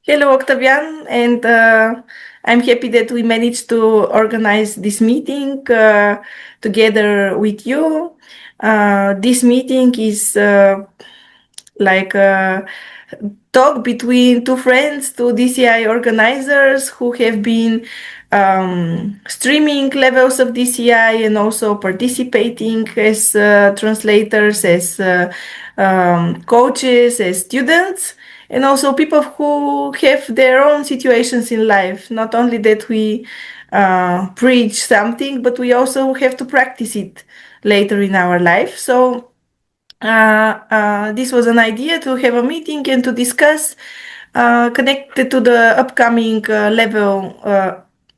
Hello, Octavian, and I'm happy that we managed to organize this meeting together with you. This meeting is like a talk between two friends, two DCI organizers who have been streaming levels of DCI and also participating as translators, as coaches, as students, and also people who have their own situations in life. Not only that we preach something, but we also have to practice it later in our life. So this was an idea to have a meeting and to discuss connected to the upcoming level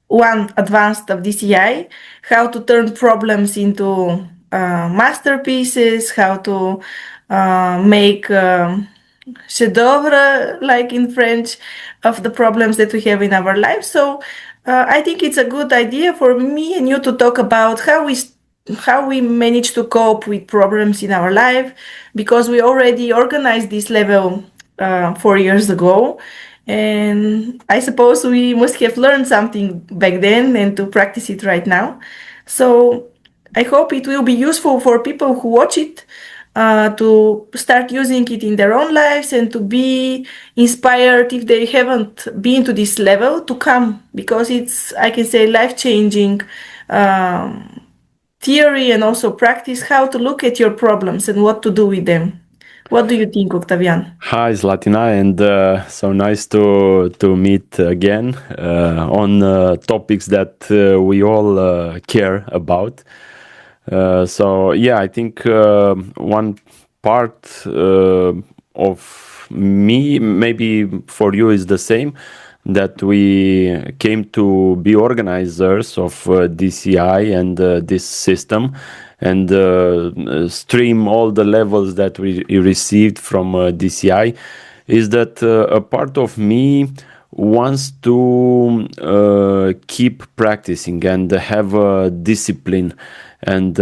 1 advanced of DCI, how to turn problems into masterpieces, how to make chef d'oeuvre, like in French, of the problems that we have in our life. So I think it's a good idea for me and you to talk about how we manage to cope with problems in our life, because we already organized this level 4 years ago, and I suppose we must have learned something back then and to practice it right now. So I hope it will be useful for people who watch it to start using it in their own lives and to be inspired if they haven't been to this level to come, because it's, I can say, life changing theory and also practice how to look at your problems and what to do with them. What do you think, Octavian? Hi, Zlatina, and so nice to meet again on topics that we all care about. So yeah, I think one part of me, maybe for you, is the same. That we came to be organizers of DCI and this system, and stream all the levels that we received from DCI, is that a part of me wants to keep practicing and have a discipline, and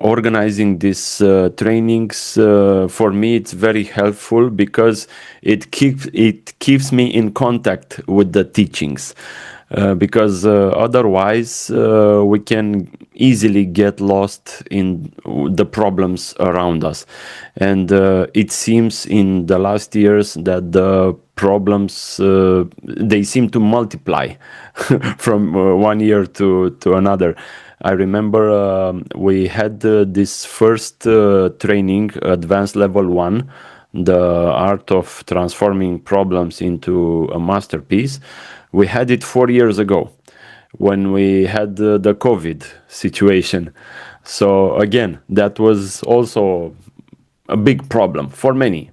organizing these trainings for me it's very helpful because it keeps me in contact with the teachings, because otherwise we can easily get lost in the problems around us. And it seems in the last years that the problems they seem to multiply from one year to another. I remember we had this first training, advanced level 1, the art of transforming problems into a masterpiece. We had it 4 years ago when we had the COVID situation. So again, that was also a big problem for many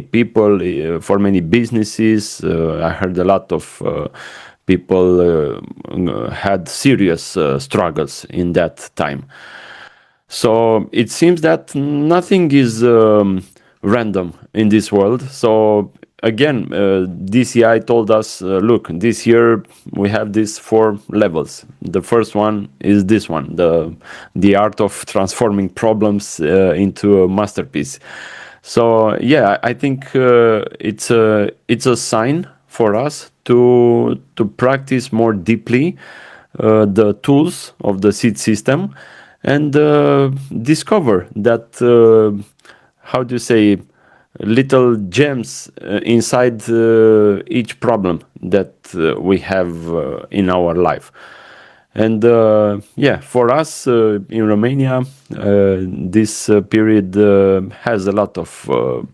people, for many businesses. I heard a lot of people had serious struggles in that time. So it seems that nothing is random in this world. So again, DCI told us, look, this year we have these 4 levels. The first one is this one, the art of transforming problems into a masterpiece. So yeah, I think it's a sign for us to practice more deeply the tools of the seed system, and discover that how do you say, little gems inside each problem that we have in our life. And yeah, for us in Romania, this period has a lot of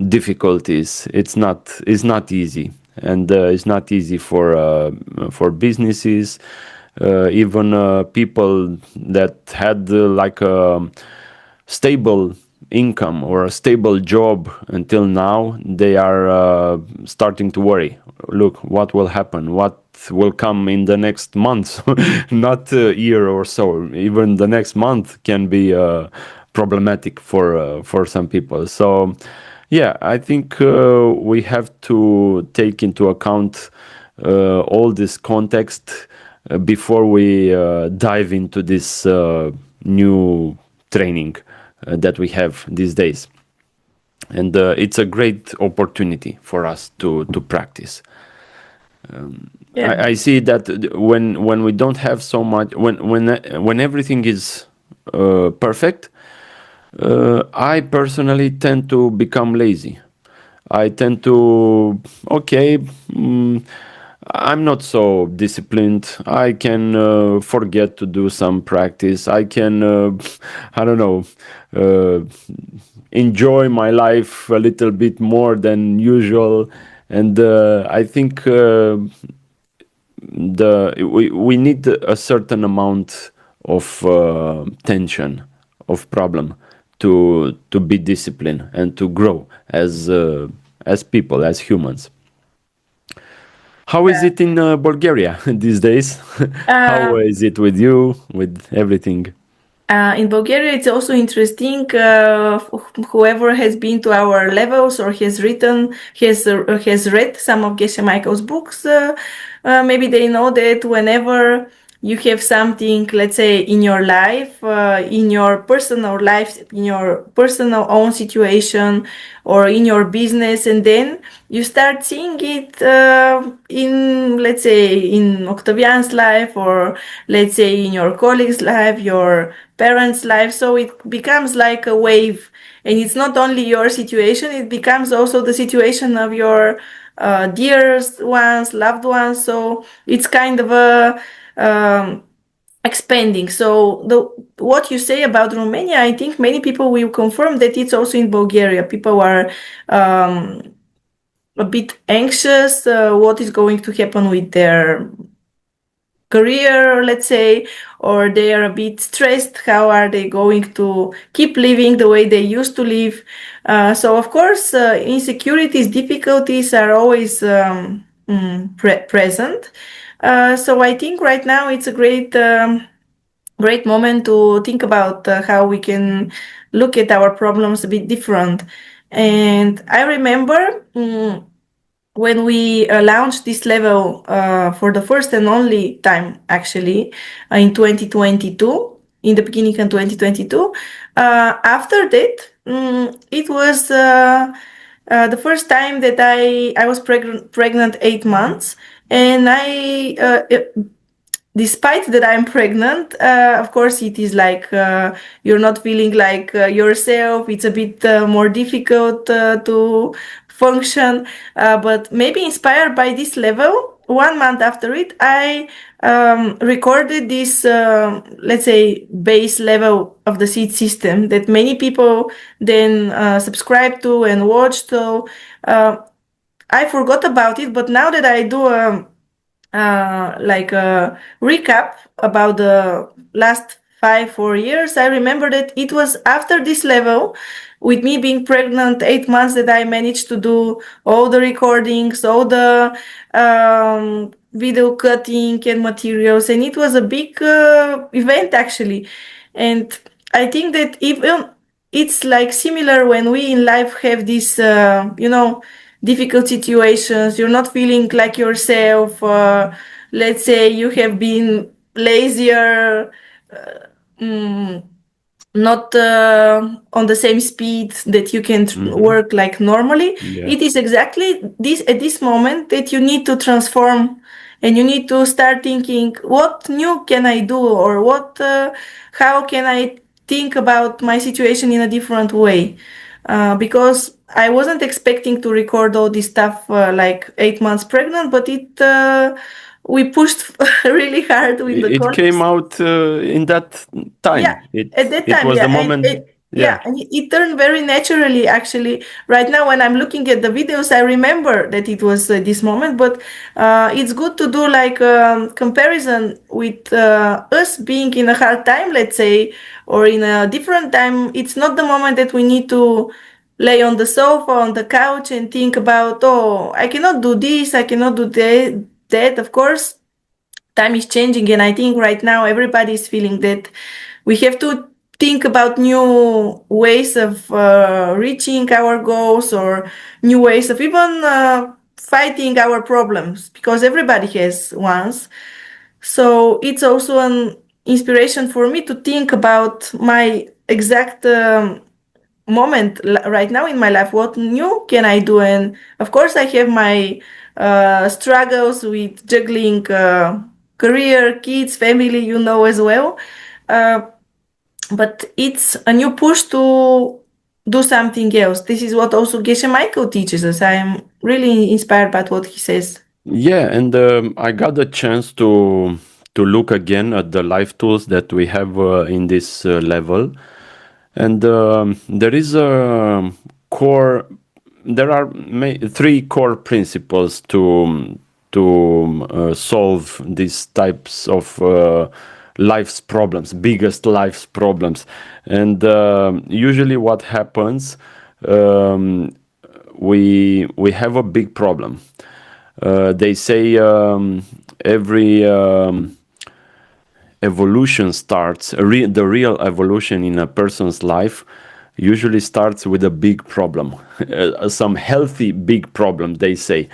difficulties. It's not easy, and it's not easy for businesses, even people that had like a stable income or a stable job until now. They are starting to worry. Look, what will happen? What will come in the next month? Not a year or so. Even the next month can be problematic for some people. So yeah, I think we have to take into account all this context before we dive into this new training that we have these days. and it's a great opportunity for us to practice. Yeah. I see that when we don't have so much, when everything is perfect, I personally tend to become lazy. I tend to, okay, I'm not so disciplined. I can forget to do some practice. I can, I don't know, uh, enjoy my life a little bit more than usual. And I think we need a certain amount of tension, of problem, to be disciplined and to grow as people, as humans. How is it in Bulgaria these days? How Uh, is it with you, with everything? in Bulgaria, it's also interesting. Whoever has been to our levels or has read some of Geshe Michael's books, maybe they know that whenever you have something, let's say, in your life, in your personal life, in your personal own situation, or in your business, and then you start seeing it in, let's say, in Octavian's life, or let's say in your colleague's life, your parents' life. So it becomes like a wave, and it's not only your situation, it becomes also the situation of your dearest ones, loved ones. So it's kind of a expanding. So what you say about Romania, I think many people will confirm that it's also in Bulgaria. People are a bit anxious. What is going to happen with their career, let's say, or they are a bit stressed. How are they going to keep living the way they used to live? So, of course, insecurities, difficulties are always present. So, I think right now it's a great moment to think about how we can look at our problems a bit different. And I remember. When we launched this level for the first and only time, actually, in 2022, in the beginning of 2022, after that, it was the first time that I was pregnant 8 months, and despite that I'm pregnant, of course, it is like you're not feeling like yourself. It's a bit more difficult to function. But maybe inspired by this level, 1 month after it, I recorded this, let's say, base level of the seed system that many people then subscribe to and watch. So I forgot about it, but now that I do like a recap about the last 4 years, I remember that it was after this level, with me being pregnant 8 months, that I managed to do all the recordings, all the video cutting and materials, and it was a big event actually. And I think that even it's like similar when we in life have this, difficult situations. You're not feeling like yourself. Let's say you have been lazier, mm, not on the same speed that you can work like normally. Yeah. It is exactly this at this moment that you need to transform, and you need to start thinking, what new can I do, or how can I think about my situation in a different way, because I wasn't expecting to record all this stuff like 8 months pregnant, but we pushed really hard with the It came colleagues. out in that Yeah, time. at that It time, was yeah, the moment. Yeah. and it turned very naturally. Actually, right now when I'm looking at the videos, I remember that it was this moment. But it's good to do like comparison with us being in a hard time, let's say, or in a different time. It's not the moment that we need to lay on the sofa, on the couch, and think about, oh, I cannot do this, I cannot do that. Of course, time is changing, and I think right now everybody is feeling that we have to think about new ways of reaching our goals, or new ways of even fighting our problems, because everybody has ones. So it's also an inspiration for me to think about my exact moment right now in my life. What new can I do? And of course, I have my struggles with juggling career, kids, family, as well. Uh, but it's a new push to do something else. This is what also Geshe Michael teaches us. I am really inspired by what he says. Yeah, and I got a chance to look again at the life tools that we have in this level, and there is a core. There are three core principles to solve these types of life's problems, biggest life's problems, and usually what happens. We have a big problem. They say every evolution starts, the real evolution in a person's life usually starts with a big problem, some healthy big problem, they say.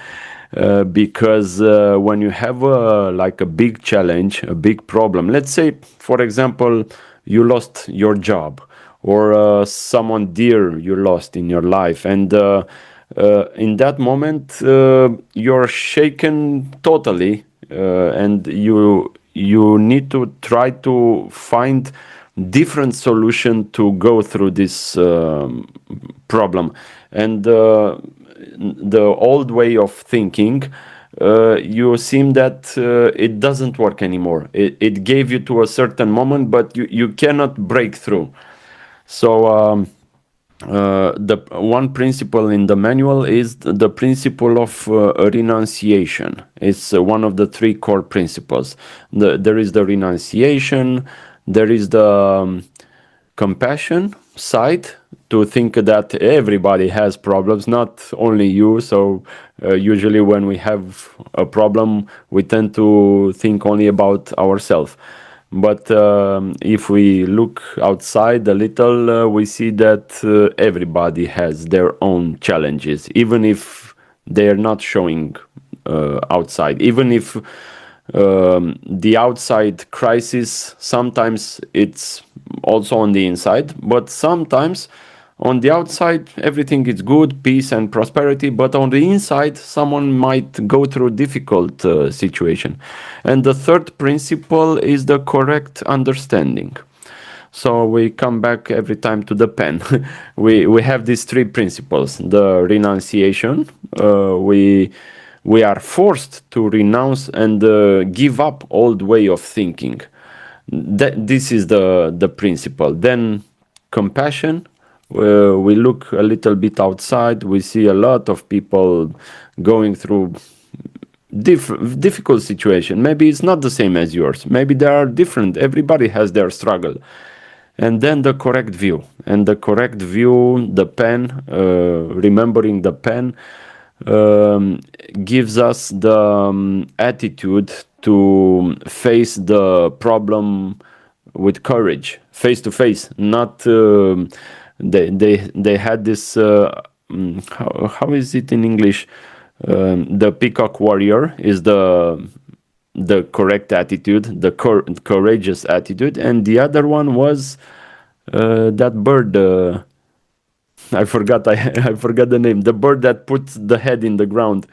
Because when you have like a big challenge, a big problem, let's say, for example, you lost your job, or someone dear you lost in your life, and in that moment you're shaken totally, and you need to try to find different solution to go through this problem. And the old way of thinking, you seem that it doesn't work anymore. It gave you to a certain moment, but you cannot break through. So the one principle in the manual is the principle of renunciation. It's one of the three core principles. There is the renunciation, there is the compassion side, to think that everybody has problems, not only you. So usually when we have a problem, we tend to think only about ourselves. But if we look outside a little, we see that everybody has their own challenges, even if they're not showing outside. Even if the outside crisis, sometimes it's also on the inside, but sometimes on the outside everything is good, peace and prosperity, but on the inside someone might go through difficult situation. And the third principle is the correct understanding. So we come back every time to the pen. We have these three principles: the renunciation. We are forced to renounce and give up old way of thinking. This is the principle. Then compassion. We look a little bit outside. We see a lot of people going through difficult situation. Maybe it's not the same as yours. Maybe they are different. Everybody has their struggle. And then the correct view. And the correct view, the pen, remembering the pen, gives us the attitude to face the problem with courage, face to face. Not they had this how is it in English? The peacock warrior is the correct attitude, the courageous attitude, and the other one was that bird. I forgot. I forgot the name. The bird that puts the head in the ground.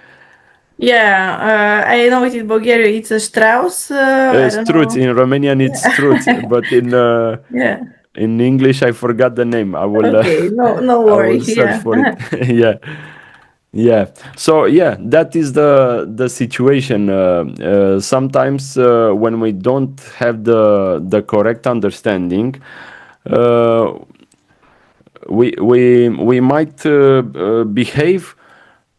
Yeah, I know it in Bulgaria. It's a Strauss. I don't Struț. know. In Romanian, it's struț, but Yeah. in English, I forgot the name. I will Okay. No I will worries. search Yeah. for it. Yeah. Yeah. So yeah, that is the situation. Sometimes when we don't have the correct understanding, we might behave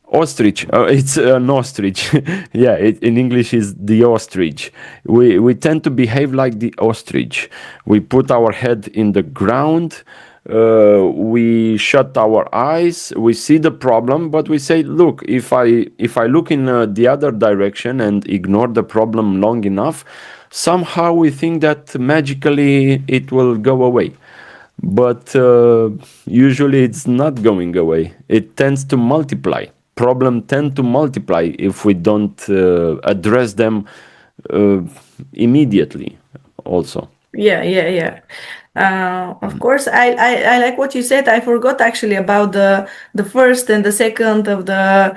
ostrich. It's an ostrich. Yeah, in English is the ostrich. We tend to behave like the ostrich. We put our head in the ground. We shut our eyes. We see the problem, but we say, "Look, if I look in the other direction and ignore the problem long enough, somehow we think that magically it will go away." But usually it's not going away. It tends to multiply. Problems tend to multiply if we don't address them immediately also. Yeah. Of course, I like what you said. I forgot actually about the first and the second of the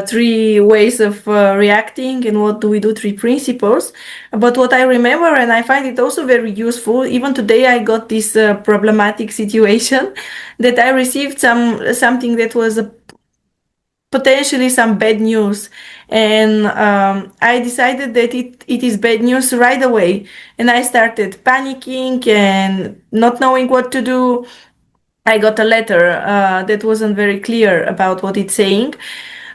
three ways of reacting and what do we do, three principles. But what I remember, and I find it also very useful, even today I got this problematic situation that I received something that was potentially some bad news, and I decided that it is bad news right away, and I started panicking and not knowing what to do. I got a letter that wasn't very clear about what it's saying,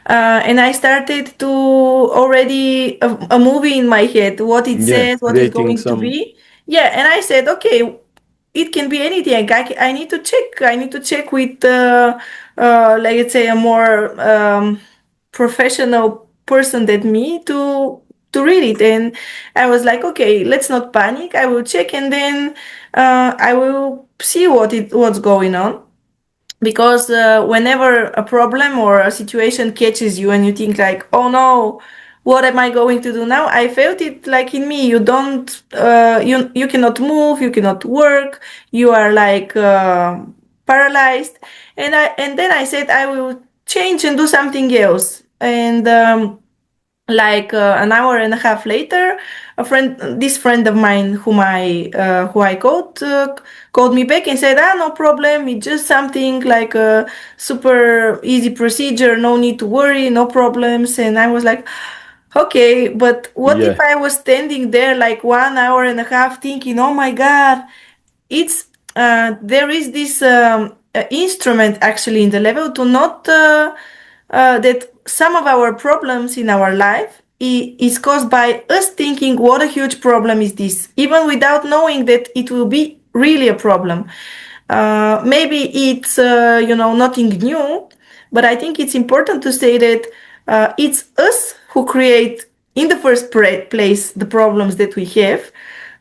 and I started to already a movie in my head, what it Yeah, says, what is creating going to some. be. Yeah, and I said, okay, it can be anything. I need to check. I need to check with, like, let's say, a more professional person than me to read it. And I was like, okay, let's not panic. I will check, and then I will see what's going on, because whenever a problem or a situation catches you and you think like, oh no, what am I going to do now? I felt it like in me. You don't you cannot move, you cannot work, you are like paralyzed. And then I said I will change and do something else. And like an hour and a half later, this friend of mine who I called me back and said, no problem, it's just something like a super easy procedure, no need to worry, no problems. And I was like, okay, but what if Yeah, I was standing there like 1 hour and a half thinking, oh my god, it's there is this instrument actually in the level to not that some of our problems in our life is caused by us thinking what a huge problem is this, even without knowing that it will be really a problem. Maybe it's nothing new, but I think it's important to say that it's us who create in the first place the problems that we have,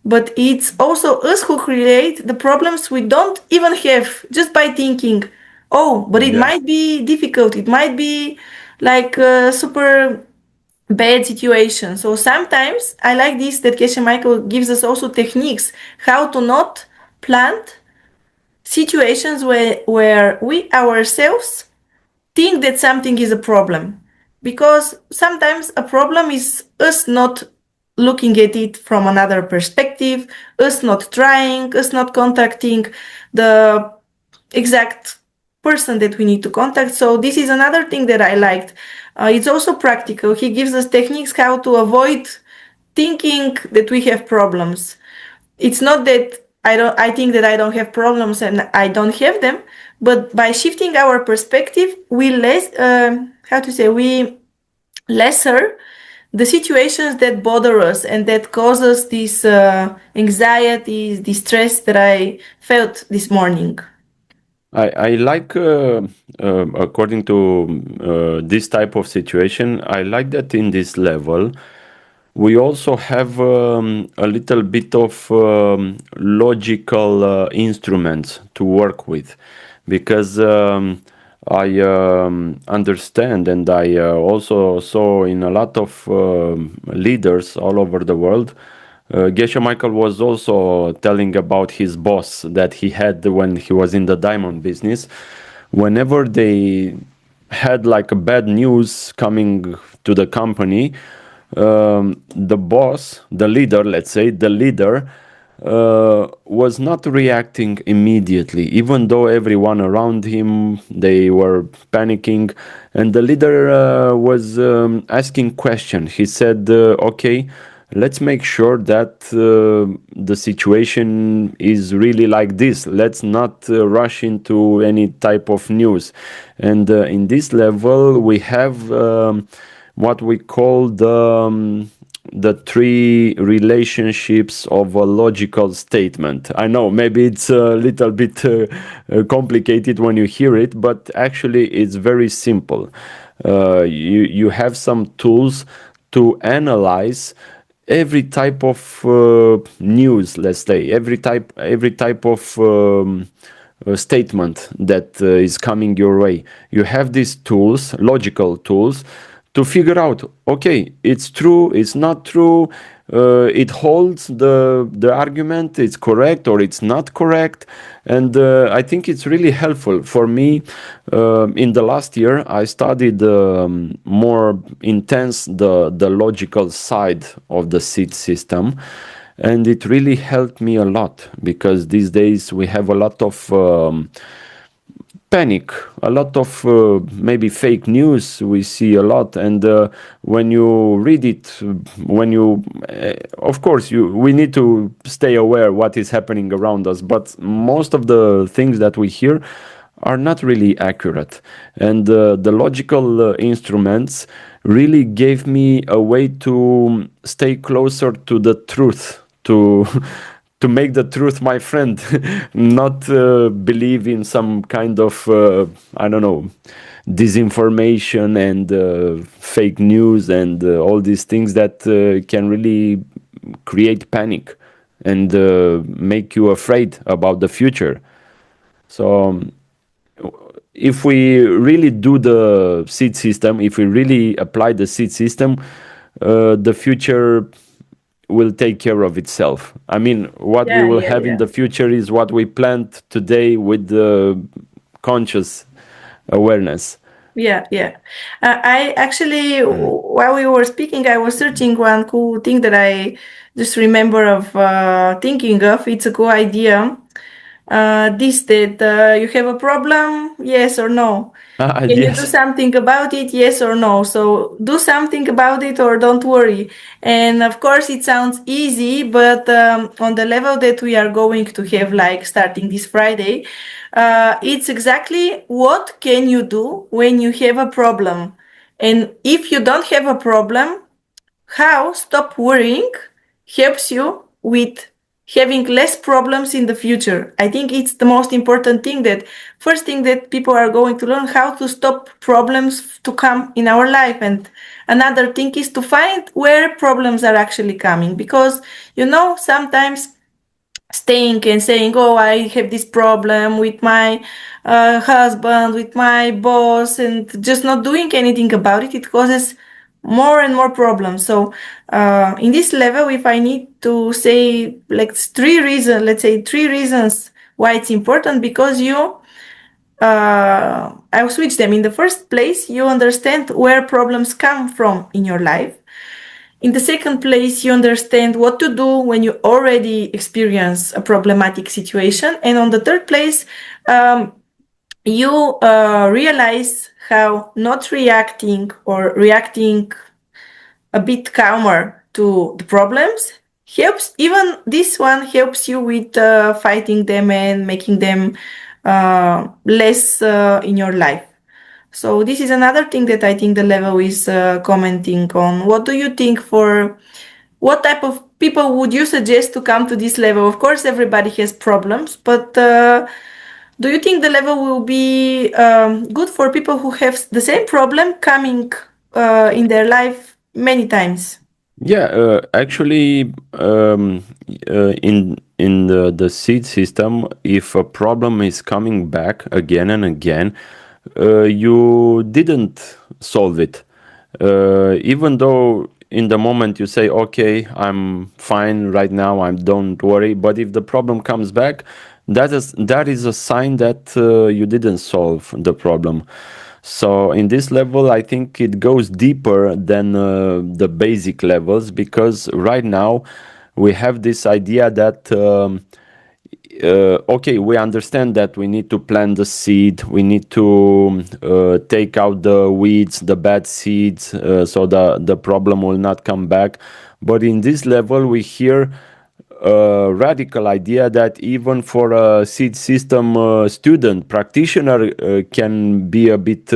but it's also us who create the problems we don't even have just by thinking, oh, but it yeah. might be difficult, it might be like a super bad situation. So sometimes I like this that Geshe Michael gives us also techniques how to not plant situations where we ourselves think that something is a problem, because sometimes a problem is us not looking at it from another perspective, us not trying, us not contacting the exact person that we need to contact. So this is another thing that I liked. It's also practical. He gives us techniques how to avoid thinking that we have problems. It's not that I think that I don't have problems and I don't have them, but by shifting our perspective, we we lesser the situations that bother us and that cause us this anxiety, this stress that I felt this morning. I like, according to this type of situation, I like that in this level, we also have a little bit of logical instruments to work with, because I understand, and I also saw in a lot of leaders all over the world. Geshe Michael was also telling about his boss that he had when he was in the diamond business. Whenever they had like a bad news coming to the company, the boss, the leader, let's say, the leader was not reacting immediately, even though everyone around him, they were panicking, and the leader was asking questions. He said, okay, let's make sure that the situation is really like this. Let's not rush into any type of news. And in this level, we have what we call the three relationships of a logical statement. I know maybe it's a little bit complicated when you hear it, but actually it's very simple. You have some tools to analyze every type of news, let's say, every type of statement that is coming your way. You have these tools, logical tools, to figure out, okay, it's true, it's not true, it holds the argument, it's correct or it's not correct. And I think it's really helpful for me. In the last year I studied more intense the logical side of the seed system, and it really helped me a lot, because these days we have a lot of panic, a lot of maybe fake news we see a lot. And when you read it, when you of course we need to stay aware what is happening around us, but most of the things that we hear are not really accurate. And the logical instruments really gave me a way to stay closer to the truth, to to make the truth my friend, not believe in some kind of I don't know, disinformation and fake news and all these things that can really create panic and make you afraid about the future. So if we really do the seed system, if we really apply the seed system, the future will take care of itself. I mean, what we Yeah, will yeah, have in yeah. the future is what we plant today with the conscious awareness. Yeah, yeah. I actually, while we were speaking, I was searching one cool thing that I just remember of thinking of. It's a cool idea. This that you have a problem, yes or no? Ah, Can you do yes. something about it, yes or no? So do something about it or don't worry. And of course, it sounds easy, but on the level that we are going to have, like starting this Friday, it's exactly what can you do when you have a problem. And if you don't have a problem, how stop worrying helps you with having less problems in the future. I think it's the most important thing, that first thing that people are going to learn, how to stop problems to come in our life. And another thing is to find where problems are actually coming, because sometimes staying and saying, oh, I have this problem with my husband, with my boss, and just not doing anything about it, it causes more and more problems. So in this level, if I need to say like let's say three reasons why it's important, because I'll switch them. In the first place, you understand where problems come from in your life. In the second place, you understand what to do when you already experience a problematic situation. And on the third place, you realize how not reacting or reacting a bit calmer to the problems helps. Even this one helps you with fighting them and making them less in your life. So this is another thing that I think the level is commenting on. What do you think? For what type of people would you suggest to come to this level? Of course, everybody has problems, but do you think the level will be good for people who have the same problem coming in their life many times? Yeah, actually, in the seed system, if a problem is coming back again and again, you didn't solve it. Even though in the moment you say, "Okay, I'm fine right now. I don't worry." But if the problem comes back, that is a sign that you didn't solve the problem. So in this level, I think it goes deeper than the basic levels, because right now we have this idea that okay, we understand that we need to plant the seed, we need to take out the weeds, the bad seeds, so the problem will not come back. But in this level, we hear a radical idea that even for a seed system student practitioner can be a bit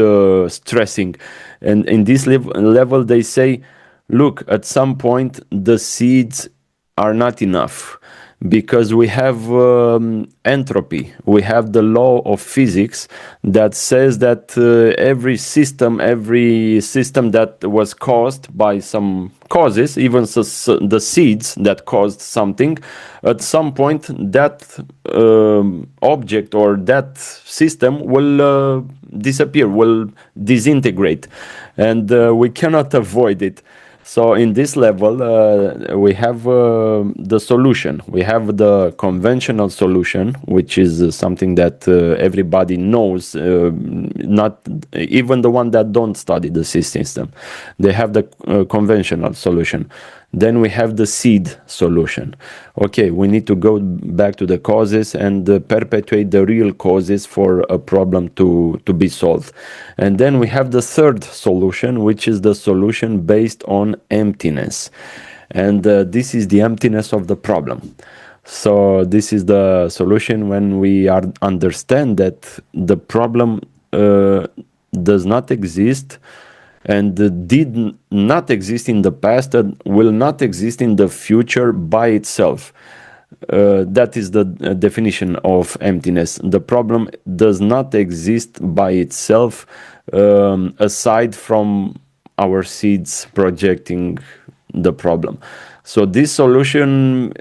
stressing. And in this level, they say, look, at some point the seeds are not enough. because we have entropy. We have the law of physics that says that every system that was caused by some causes, even the seeds that caused something, at some point that object or that system will disappear, will disintegrate, and we cannot avoid it. So in this level, we have the solution. We have the conventional solution, which is something that everybody knows, not even the one that don't study the system. They have the conventional solution. Then we have the seed solution. Okay, we need to go back to the causes and perpetuate the real causes for a problem to be solved. And then we have the third solution, which is the solution based on emptiness. And this is the emptiness of the problem. So this is the solution when we understand that the problem does not exist and did not exist in the past and will not exist in the future by itself. That is the definition of emptiness. The problem does not exist by itself, aside from our seeds projecting the problem. So this solution,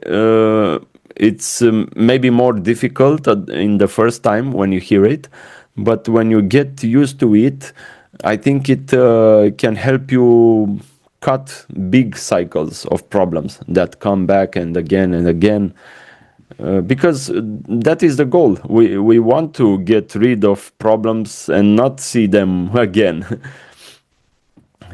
it's maybe more difficult in the first time when you hear it, but when you get used to it, I think it can help you cut big cycles of problems that come back and again, because that is the goal. We want to get rid of problems and not see them again.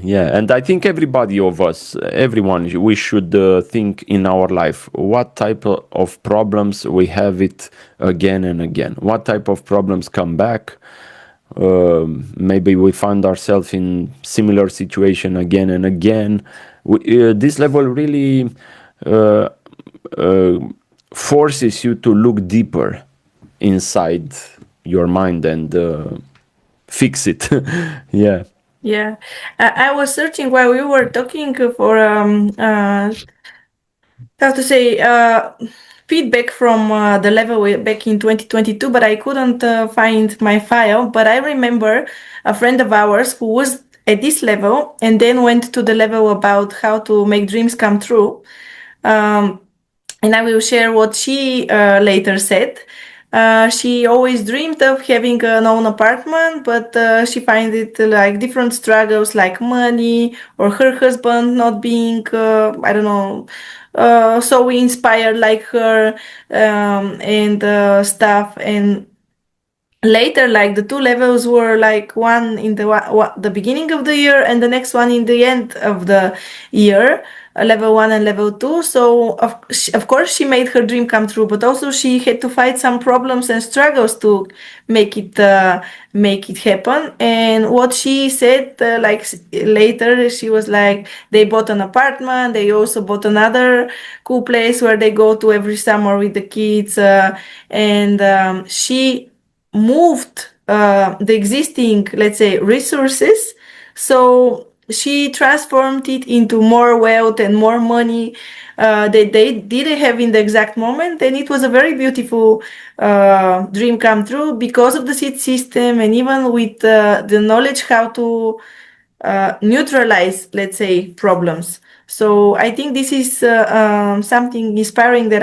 Yeah, and I think everybody of us, everyone, we should think in our life what type of problems we have it again and again. What type of problems come back? Maybe we find ourselves in similar situation again and again. This level really forces you to look deeper inside your mind and fix it. Yeah. Yeah, I was searching while we were talking for how to say feedback from the level back in 2022, but I couldn't find my file. But I remember a friend of ours who was at this level and then went to the level about how to make dreams come true. And I will share what she later said. She always dreamed of having an own apartment, but she finds it like different struggles like money or her husband not being, I don't know, so inspired like her, and stuff. And later, like the two levels were like one in the beginning of the year and the next one in the end of the year, level 1 and level 2. So of course she made her dream come true, but also she had to fight some problems and struggles to make it happen. And what she said, like later, she was like, they bought an apartment, they also bought another cool place where they go to every summer with the kids, and she moved the existing, let's say, resources. So she transformed it into more wealth and more money that they didn't have in the exact moment. And it was a very beautiful dream come true because of the seed system, and even with the knowledge how to neutralize, let's say, problems. So I think this is something inspiring that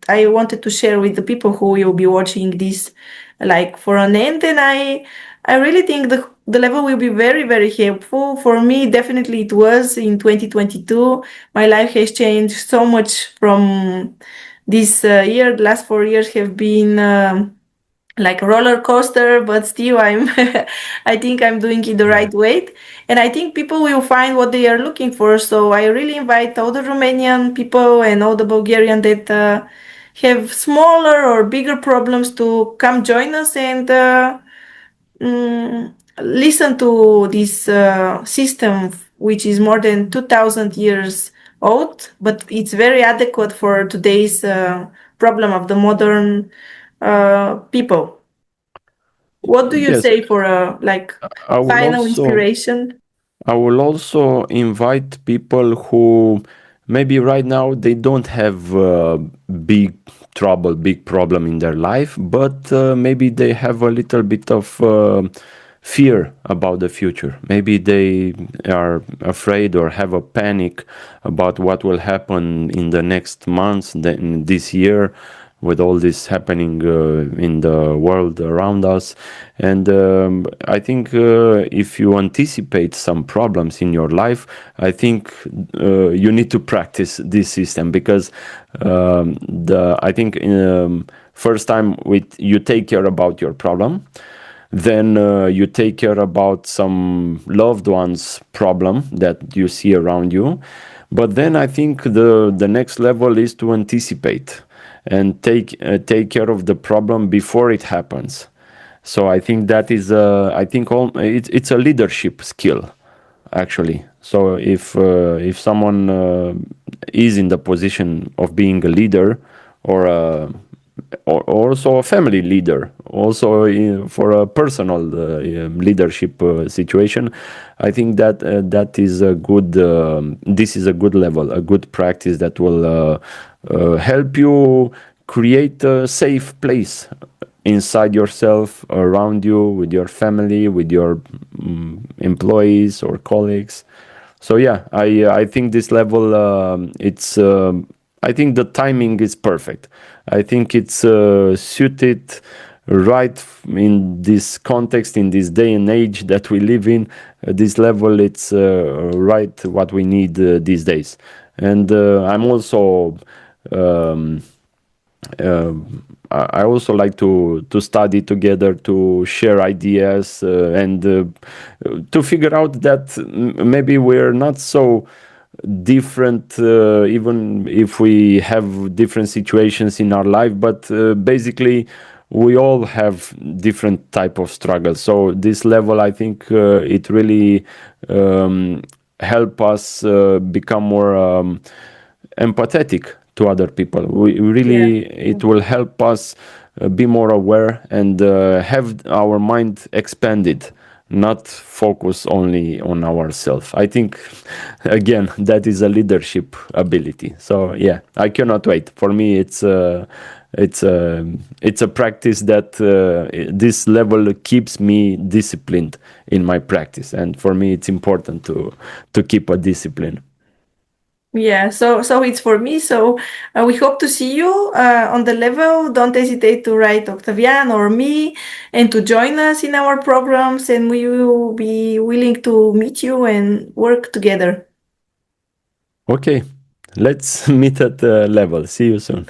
I wanted to share with the people who will be watching this, like for an end. And I really think the level will be very, very helpful for me. Definitely, it was in 2022. My life has changed so much from this year. The last 4 years have been like a roller coaster, but still I think I'm doing it the right way. And I think people will find what they are looking for. So I really invite all the Romanian people and all the Bulgarian that have smaller or bigger problems to come join us and listen to this system, which is more than 2000 years old, but it's very adequate for today's problem of the modern people. What do you Yes, say for a I will final also inspiration? I will also invite people who maybe right now they don't have big trouble, big problem in their life, but maybe they have a little bit of fear about the future. Maybe they are afraid or have a panic about what will happen in the next months, then this year, with all this happening in the world around us. And I think if you anticipate some problems in your life, I think you need to practice this system, because I think first time you take care about your problem, then you take care about some loved one's problem that you see around you. But then I think the next level is to anticipate and take care of the problem before it happens. So I think that is it's a leadership skill, actually. So if someone is in the position of being a leader, or or also a family leader, also for a personal leadership situation, I think that that is a good. This is a good level, a good practice that will help you create a safe place inside yourself, around you, with your family, with your employees or colleagues. So yeah, I think this level it's I think the timing is perfect. I think it's suited right in this context, in this day and age that we live in. This level, it's right what we need these days. And I'm also um, I also like to study together, to share ideas, and to figure out that maybe we're not so different, even if we have different situations in our life. But basically, we all have different type of struggles. So this level, I think, it really help us become more empathetic to other people. We Yeah. really, it will help us be more aware and have our mind expanded, not focus only on ourselves. I think again that is a leadership ability. So yeah, I cannot wait. For me, it's a practice that this level keeps me disciplined in my practice, and for me it's important to keep a discipline. Yeah, so it's for me. So we hope to see you on the level. Don't hesitate to write Octavian or me and to join us in our programs, and we will be willing to meet you and work together. Okay, let's meet at the level. See you soon.